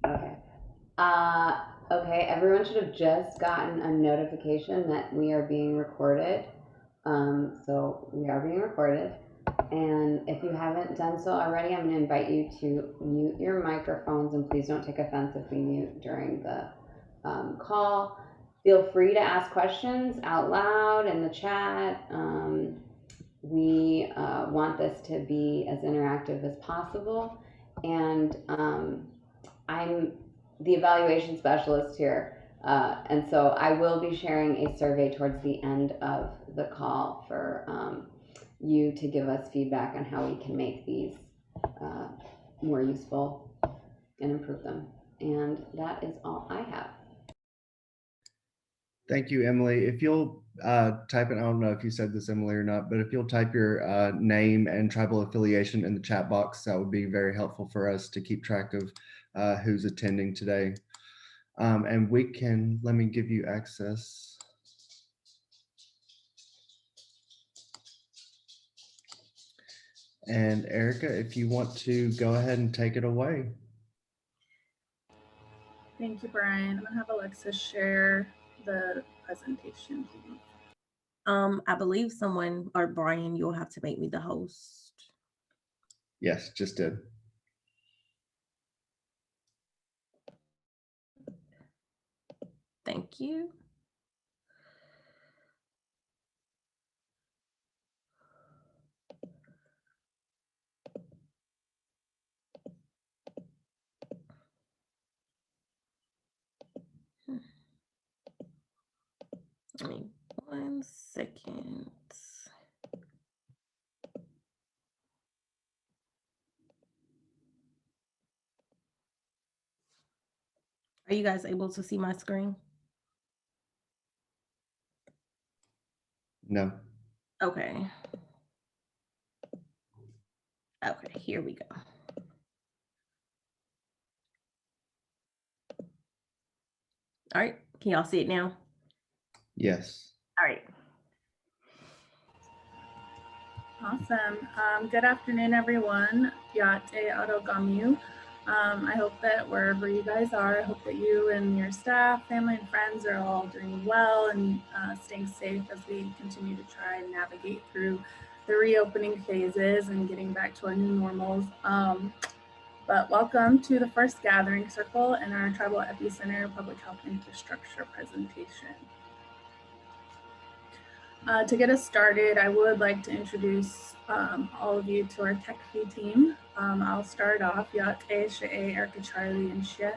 Okay. Okay, everyone should have just gotten a notification that we are being recorded. So we are being recorded. And if you haven't done so already, I'm going to invite you to mute your microphones, and please don't take offense if we mute during the call. Feel free to ask questions out loud in the chat. We want this to be as interactive as possible. And I'm the evaluation specialist here. And so I will be sharing a survey towards the end of the call for you to give us feedback on how we can make these more useful and improve them. And that is all I have. Thank you, Emily. If you'll type it, I don't know if you said this, Emily, or not, but if you'll type your name and tribal affiliation in the chat box, that would be very helpful for us to keep track of who's attending today. And we can, let me give you access. And Erica, if you want to go ahead and take it away. Thank you, Brian. I'm gonna have Alexa share the presentation. I believe someone, or Brian, you'll have to make me the host. Yes, just did. Thank you. Give me 1 second. Are you guys able to see my screen? No. Okay. Okay, here we go. All right, can y'all see it now? Yes. All right. Awesome. Good afternoon, everyone. Yate Arogamu. I hope that wherever you guys are, I hope that you and your staff, family, and friends are all doing well and staying safe as we continue to try and navigate through the reopening phases and getting back to our new normals. But welcome to the first gathering circle in our Tribal Epicenter Public Health Infrastructure presentation. To get us started, I would like to introduce all of you to our TECPHI team. I'll start off. Erica, Charlie, and Shia.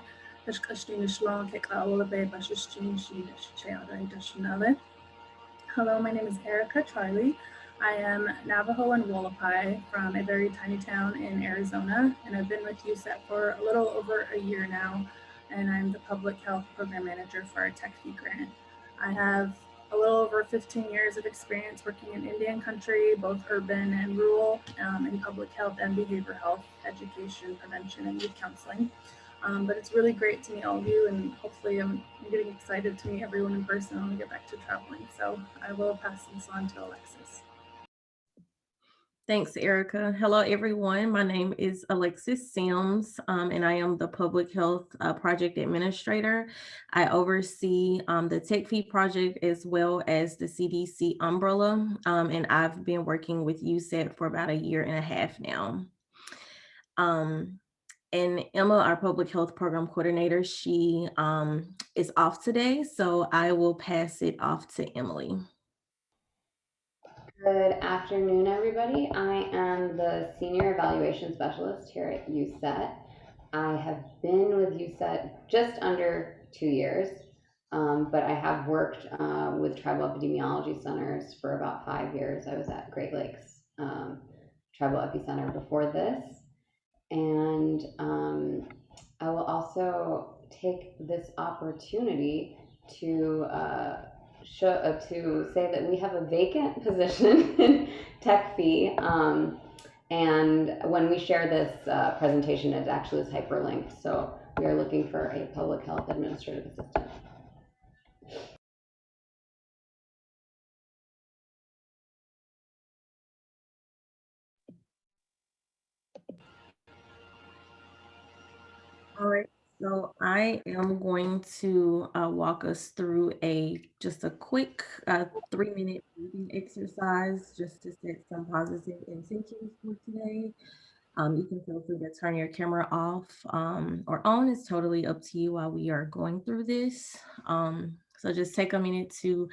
Hello, my name is Erica Charlie. I am Navajo and Wallapai from a very tiny town in Arizona, and I've been with USET for a little over a year now, and I'm the Public Health Program Manager for our TECPHI grant. I have a little over 15 years of experience working in Indian country, both urban and rural, in public health and behavioral health, education, prevention, and youth counseling. But it's really great to meet all of you, and hopefully I'm getting excited to meet everyone in person when we get back to traveling. So I will pass this on to Alexis. Thanks, Erica. Hello, everyone. My name is Alexis Sims, and I am the Public Health Project Administrator. I oversee the TECPHI project as well as the CDC umbrella, and I've been working with USET for about 1.5 years now. And Emma, our public health program coordinator, she is off today, so I will pass it off to Emily. Good afternoon, everybody. I am the Senior Evaluation Specialist here at USET. I have been with USET just under 2 years, but I have worked with tribal epidemiology centers for about 5 years. I was at Great Lakes Tribal Epicenter before this. And I will also take this opportunity to say that we have a vacant position in TECPHI, and when we share this presentation, it actually is hyperlinked. So we are looking for a public health administrative assistant. All right, So I am going to walk us through just a quick 3-minute breathing exercise just to set some positive intentions for today. You can feel free to turn your camera off or on. It's totally up to you while we are going through this. So just take a minute to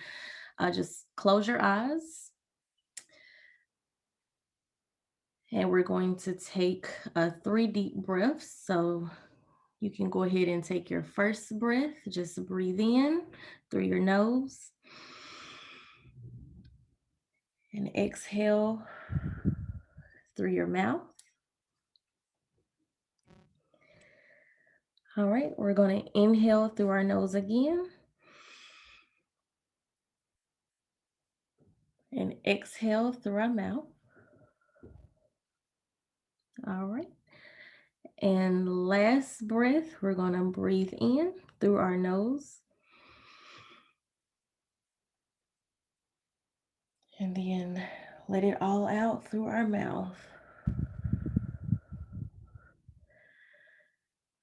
just close your eyes. And we're going to take 3 deep breaths. So you can go ahead and take your first breath. Just breathe in through your nose and exhale through your mouth. All right, we're going to inhale through our nose again and exhale through our mouth. All right. And last breath, we're going to breathe in through our nose. And then let it all out through our mouth.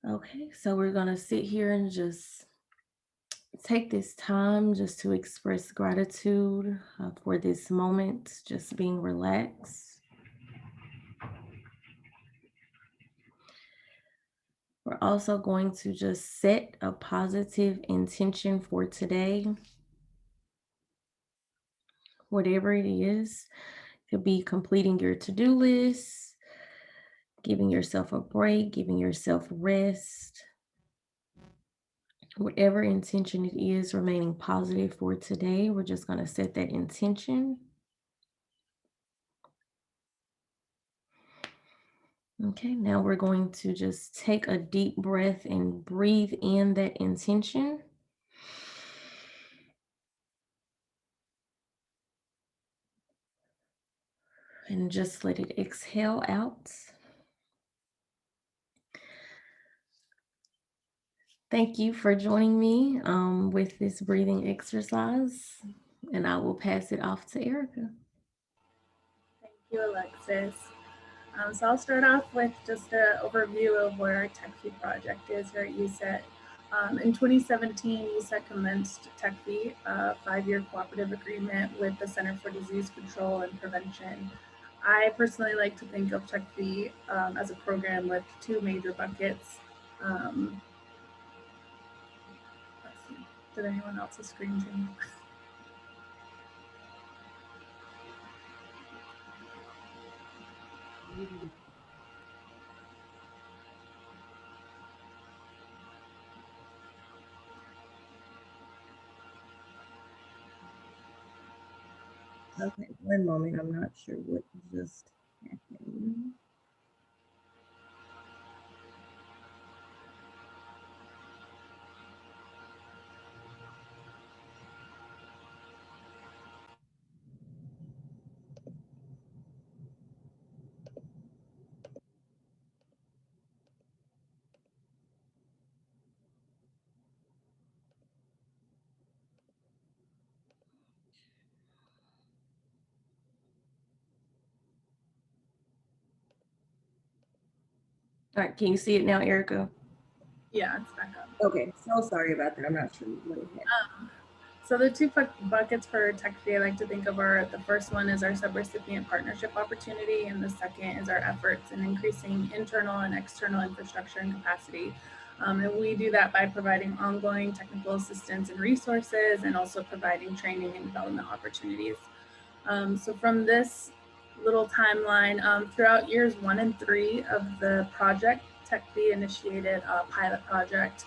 Okay, so we're going to sit here and just take this time just to express gratitude for this moment, just being relaxed. We're also going to just set a positive intention for today. Whatever it is, it could be completing your to-do list, giving yourself a break, giving yourself rest. Whatever intention it is, remaining positive for today, we're just going to set that intention. Okay, now we're going to just take a deep breath and breathe in that intention. And just let it exhale out. Thank you for joining me with this breathing exercise, and I will pass it off to Erica. Thank you, Alexis. So I'll start off with just an overview of where our TECPHI project is here at USET. In 2017, USET commenced TECPHI, a 5-year cooperative agreement with the Center for Disease Control and Prevention. I personally like to think of TECPHI as a program with 2 major buckets. Let's see, did anyone else's screen change? Okay, one moment. I'm not sure what just happened. All right, can you see it now, Erica? Yeah, it's back up. Okay, so sorry about that. I'm not sure what it happened. So the 2 buckets for TECPHI I like to think of are, the first one is our sub-recipient partnership opportunity, and the second is our efforts in increasing internal and external infrastructure and capacity. And we do that by providing ongoing technical assistance and resources, and also providing training and development opportunities. So from this little timeline, throughout years 1 and 3 of the project, TECPHI initiated a pilot project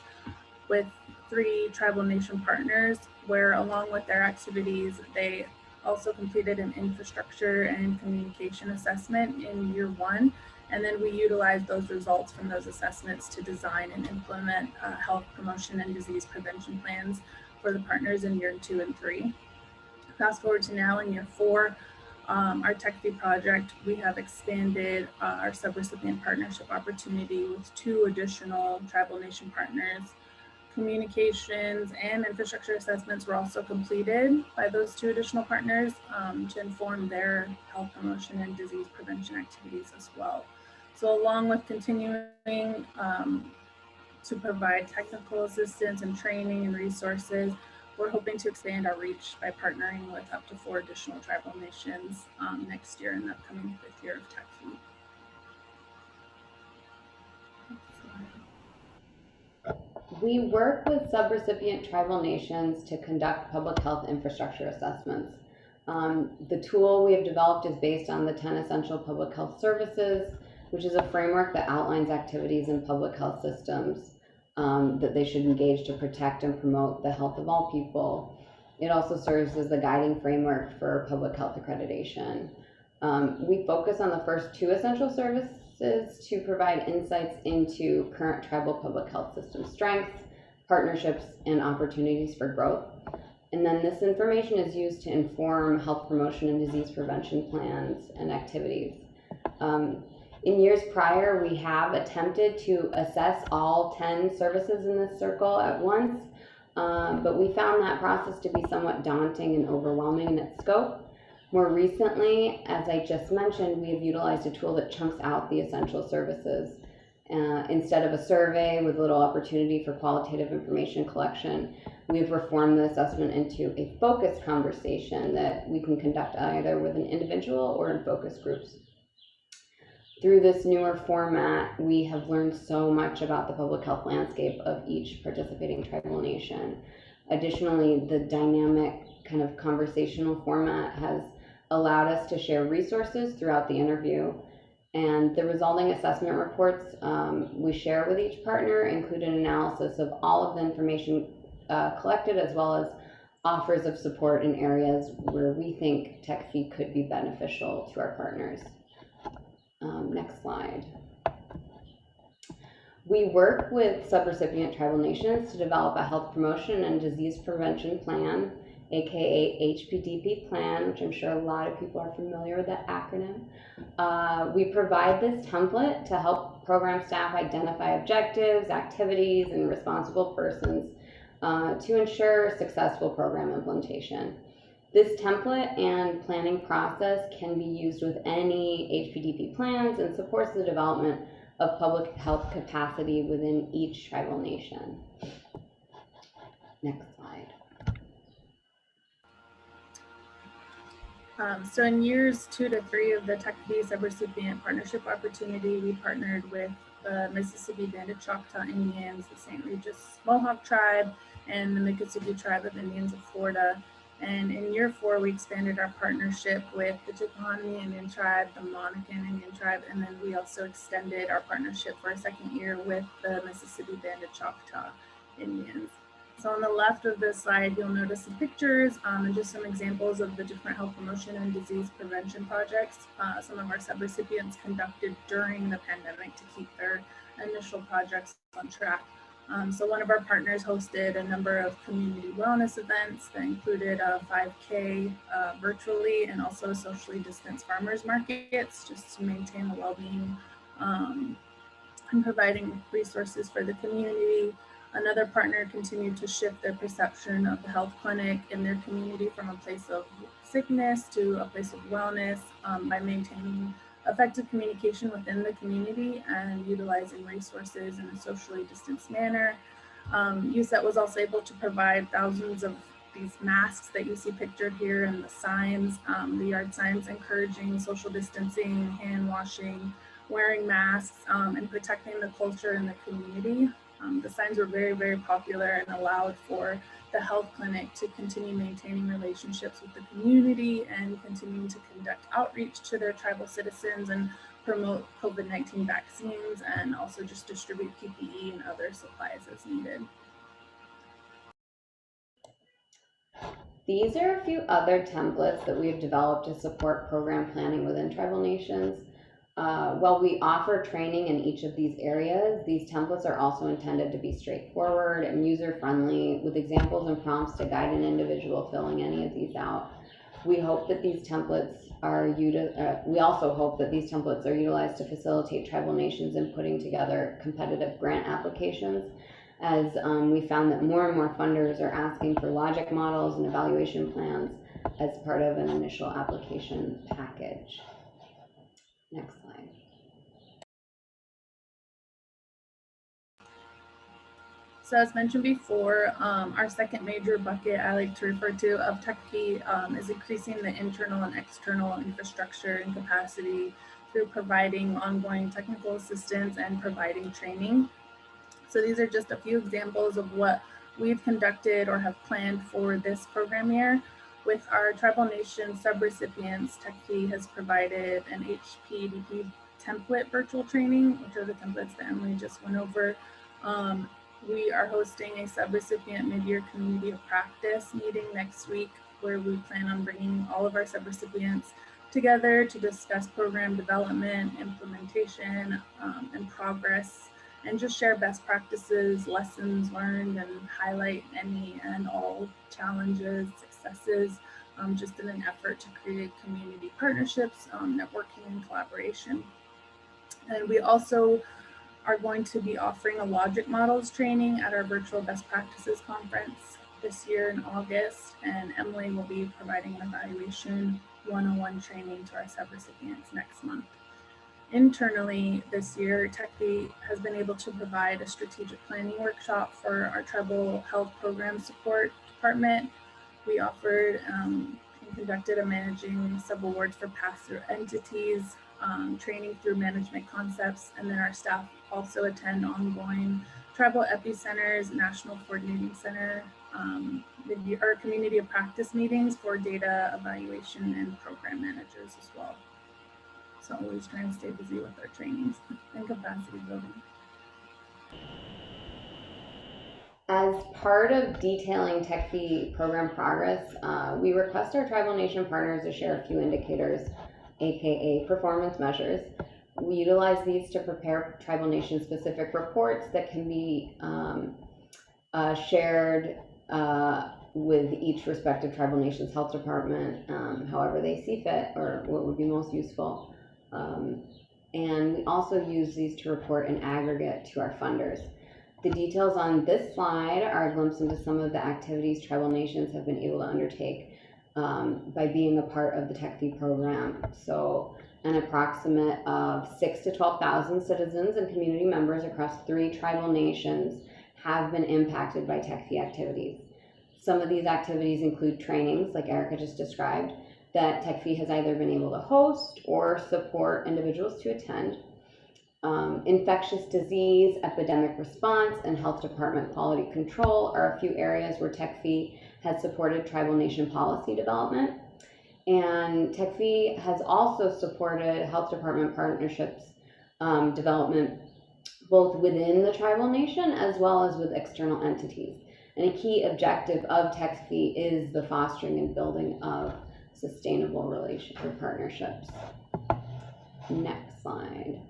with 3 tribal nation partners, where along with their activities, they also completed an infrastructure and communication assessment in year 1. And then we utilized those results from those assessments to design and implement health promotion and disease prevention plans for the partners in year 2 and 3. Fast forward to now in year 4, our TECPHI project, we have expanded our sub-recipient partnership opportunity with 2 additional tribal nation partners. Communications and infrastructure assessments were also completed by those 2 additional partners to inform their health promotion and disease prevention activities as well. So along with continuing to provide technical assistance and training and resources. We're hoping to expand our reach by partnering with up to 4 additional tribal nations next year in the upcoming 5th year of TECPHI. We work with sub-recipient tribal nations to conduct public health infrastructure assessments. The tool we have developed is based on the 10 Essential Public Health Services, which is a framework that outlines activities in public health systems that they should engage to protect and promote the health of all people. It also serves as the guiding framework for public health accreditation. We focus on the first 2 essential services to provide insights into current tribal public health system strengths, partnerships, and opportunities for growth. And then this information is used to inform health promotion and disease prevention plans and activities. In years prior, we have attempted to assess all 10 services in this circle at once, but we found that process to be somewhat daunting and overwhelming in its scope. More recently, as I just mentioned, we have utilized a tool that chunks out the essential services. Instead of a survey with little opportunity for qualitative information collection, we've reformed the assessment into a focused conversation that we can conduct either with an individual or in focus groups. Through this newer format, we have learned so much about the public health landscape of each participating tribal nation. Additionally, the dynamic kind of conversational format has allowed us to share resources throughout the interview, and the resulting assessment reports we share with each partner include an analysis of all of the information collected, as well as offers of support in areas where we think TECPHI could be beneficial to our partners. Next slide. We work with sub-recipient tribal nations to develop a health promotion and disease prevention plan, aka HPDP plan, which I'm sure a lot of people are familiar with that acronym. We provide this template to help program staff identify objectives, activities, and responsible persons to ensure successful program implementation. This template and planning process can be used with any HPDP plans and supports the development of public health capacity within each tribal nation. Next slide. So in years 2 to 3 of the TECPHI Sub-Recipient Partnership Opportunity, we partnered with the Mississippi Banded Choctaw Indians, the St. Regis Mohawk Tribe, and the Miccosukee Tribe of Indians of Florida. And in year 4, we expanded our partnership with the Chickahominy Indian Tribe, the Monacan Indian Tribe, and then we also extended our partnership for a 2nd year with the Mississippi Banded Choctaw Indians. So on the left of this slide, you'll notice some pictures and just some examples of the different health promotion and disease prevention projects some of our sub-recipients conducted during the pandemic to keep their initial projects on track. So one of our partners hosted a number of community wellness events that included a 5K virtually, and also socially distanced farmers markets, just to maintain the well-being and providing resources for the community. Another partner continued to shift their perception of the health clinic in their community from a place of sickness to a place of wellness by maintaining effective communication within the community and utilizing resources in a socially distanced manner. USET was also able to provide thousands of these masks that you see pictured here, and the signs, the yard signs encouraging social distancing, hand washing, wearing masks, and protecting the culture in the community. The signs were very, very popular and allowed for the health clinic to continue maintaining relationships with the community and continuing to conduct outreach to their tribal citizens and promote COVID-19 vaccines, and also just distribute PPE and other supplies as needed. These are a few other templates that we've developed to support program planning within tribal nations. While we offer training in each of these areas, these templates are also intended to be straightforward and user-friendly, with examples and prompts to guide an individual filling any of these out. We hope that these templates are we also hope that these templates are utilized to facilitate tribal nations in putting together competitive grant applications, as we found that more and more funders are asking for logic models and evaluation plans as part of an initial application package. Next slide. So as mentioned before, our second major bucket I like to refer to of TECPHI is increasing the internal and external infrastructure and capacity through providing ongoing technical assistance and providing training. So these are just a few examples of what we've conducted or have planned for this program year. With our tribal nation sub-recipients, TECPHI has provided an HPDP template virtual training, which are the templates that Emily just went over. We are hosting a sub-recipient mid-year community of practice meeting next week, where we plan on bringing all of our sub-recipients together to discuss program development, implementation, and progress, and just share best practices, lessons learned, and highlight any and all challenges, successes, just in an effort to create community partnerships, networking, and collaboration. And we also are going to be offering a logic models training at our virtual best practices conference this year in August, and Emily will be providing an evaluation 101 training to our sub-recipients next month. Internally this year, TECPHI has been able to provide a strategic planning workshop for our tribal health program support department. We offered and conducted a managing sub-awards for pass-through entities, training through management concepts, and then our staff also attend ongoing tribal epicenters, national coordinating center, our community of practice meetings for data evaluation and program managers as well. So always trying to stay busy with our trainings and capacity building. As part of detailing TECPHI program progress, we request our tribal nation partners to share a few indicators, aka performance measures. We utilize these to prepare tribal nation specific reports that can be shared with each respective tribal nation's health department, however they see fit or what would be most useful. And we also use these to report in aggregate to our funders. The details on this slide are a glimpse into some of the activities tribal nations have been able to undertake by being a part of the TECPHI program. So an approximate of 6,000 to 12,000 citizens and community members across 3 tribal nations have been impacted by TECPHI activities. Some of these activities include trainings, like Erica just described, that TECPHI has either been able to host or support individuals to attend. Infectious disease, epidemic response, and health department quality control are a few areas where TECPHI has supported tribal nation policy development. And TECPHI has also supported health department partnerships development both within the tribal nation as well as with external entities. And a key objective of TECPHI is the fostering and building of sustainable relationship or partnerships. Next slide.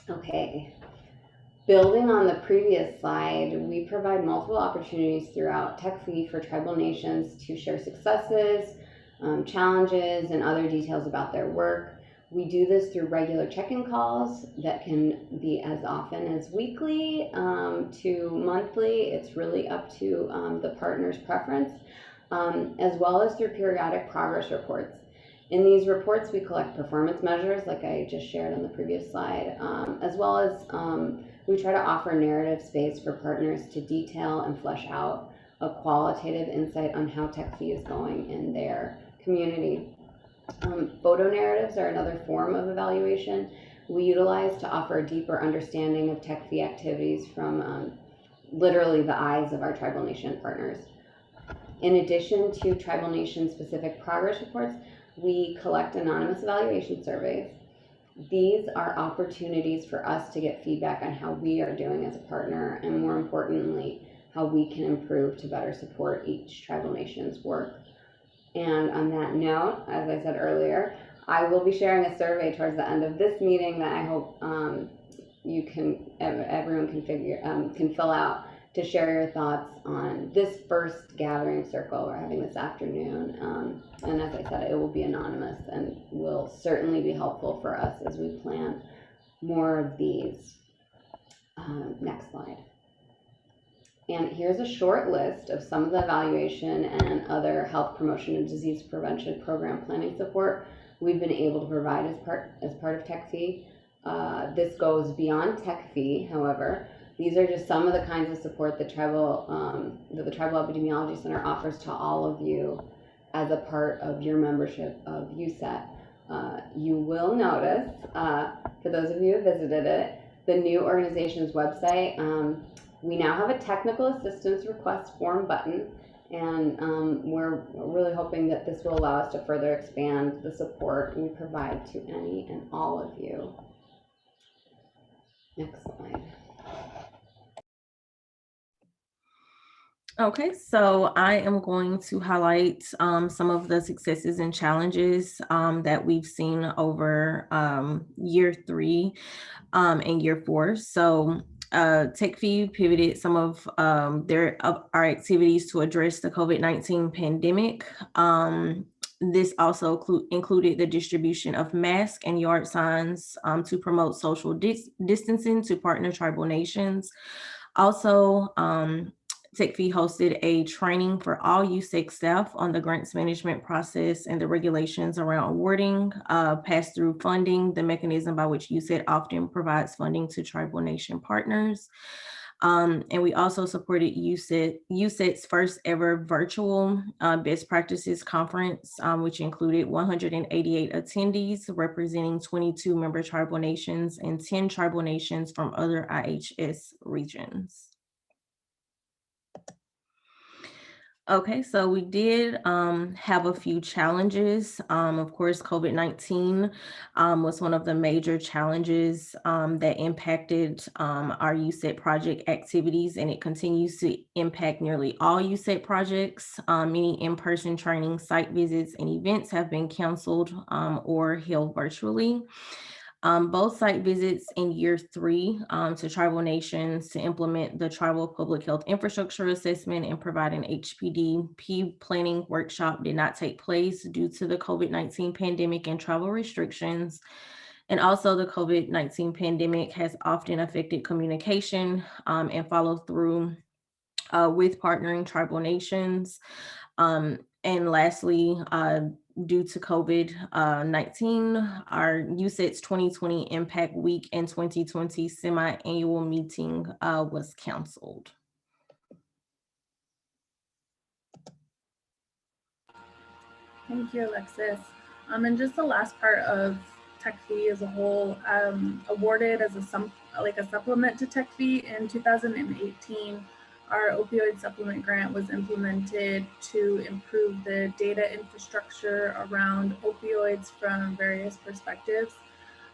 Okay. Building on the previous slide, we provide multiple opportunities throughout TECPHI for tribal nations to share successes, challenges, and other details about their work. We do this through regular check-in calls that can be as often as weekly to monthly. It's really up to the partner's preference, as well as through periodic progress reports. In these reports, we collect performance measures, like I just shared on the previous slide, as well as we try to offer narrative space for partners to detail and flesh out a qualitative insight on how TECPHI is going in their community. Photo narratives are another form of evaluation we utilize to offer a deeper understanding of TECPHI activities from literally the eyes of our tribal nation partners. In addition to tribal nation specific progress reports, we collect anonymous evaluation surveys. These are opportunities for us to get feedback on how we are doing as a partner, and more importantly, how we can improve to better support each tribal nation's work. And on that note, as I said earlier, I will be sharing a survey towards the end of this meeting that I hope everyone can fill out to share your thoughts on this first gathering circle we're having this afternoon. And as I said, it will be anonymous and will certainly be helpful for us as we plan more of these. Next slide. And here's a short list of some of the evaluation and other health promotion and disease prevention program planning support we've been able to provide as part of TECPHI. This goes beyond TECPHI, however, These are just some of the kinds of support that the Tribal Epidemiology Center offers to all of you as a part of your membership of USET. You will notice, for those of you who visited it, the new organization's website, we now have a technical assistance request form button, and we're really hoping that this will allow us to further expand the support we provide to any and all of you. Next slide. Okay, so I am going to highlight some of the successes and challenges that we've seen over year 3 and year 4. So TECPHI pivoted some of our activities to address the COVID-19 pandemic. This also included the distribution of masks and yard signs to promote social distancing to partner tribal nations. Also, TECPHI hosted a training for all USEC staff on the grants management process and the regulations around awarding pass-through funding, the mechanism by which USET often provides funding to tribal nation partners. And we also supported USET's first ever virtual best practices conference, which included 188 attendees representing 22 member tribal nations and 10 tribal nations from other IHS regions. Okay, so we did have a few challenges. Of course, COVID-19 was one of the major challenges that impacted our USET project activities, and it continues to impact nearly all USET projects. Many in-person training, site visits, and events have been canceled or held virtually. Both site visits in year 3 to tribal nations to implement the tribal public health infrastructure assessment and provide an HPDP planning workshop did not take place due to the COVID-19 pandemic and travel restrictions. And also the COVID-19 pandemic has often affected communication and follow through with partnering tribal nations. And lastly, due to COVID-19, our USET's 2020 Impact Week and 2020 semi-annual meeting was canceled. Thank you, Alexis. And just the last part of TECPHI as a whole, awarded as a supplement to TECPHI in 2018. Our opioid supplement grant was implemented to improve the data infrastructure around opioids from various perspectives.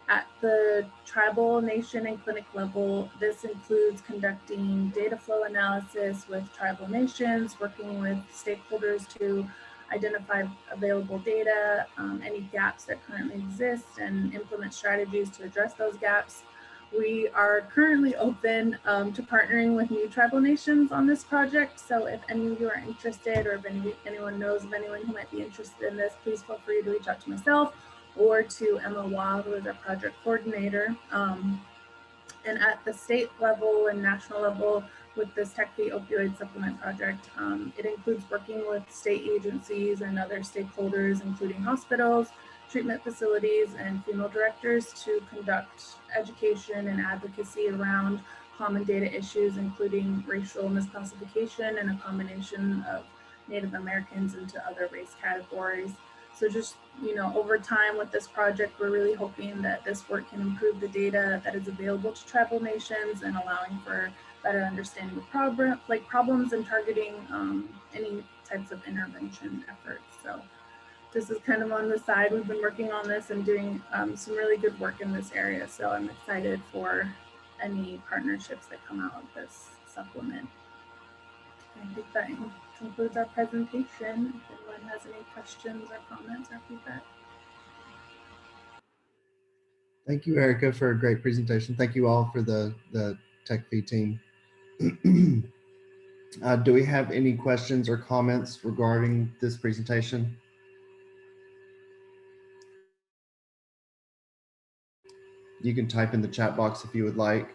At the tribal, nation, and clinic level, this includes conducting data flow analysis with tribal nations, working with stakeholders to identify available data, any gaps that currently exist, and implement strategies to address those gaps. We are currently open to partnering with new tribal nations on this project. So if any of you are interested, or if anyone knows of anyone who might be interested in this, please feel free to reach out to myself or to Emma Wah, who is our project coordinator. And at the state level and national level with this TECPHI opioid supplement project, it includes working with state agencies and other stakeholders, including hospitals, treatment facilities, and funeral directors to conduct education and advocacy around common data issues, including racial misclassification and a combination of Native Americans into other race categories. So just, over time with this project, we're really hoping that this work can improve the data that is available to tribal nations and allowing for better understanding of problems and targeting any types of intervention efforts. So this is kind of on the side. We've been working on this and doing some really good work in this area. So I'm excited for any partnerships that come out of this supplement. I think that concludes our presentation. If anyone has any questions or comments or feedback. Thank you, Erica, for a great presentation. Thank you all for the TECPHI team. Do we have any questions or comments regarding this presentation? You can type in the chat box if you would like.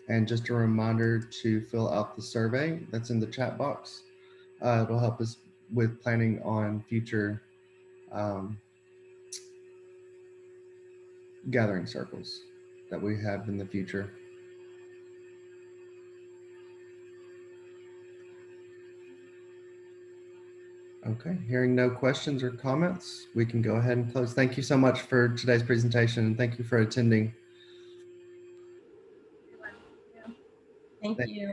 And just a reminder to fill out the survey that's in the chat box. It'll help us with planning on future gathering circles that we have in the future. Okay, hearing no questions or comments, we can go ahead and close. Thank you so much for today's presentation, and thank you for attending. Yeah. Thank Thank you.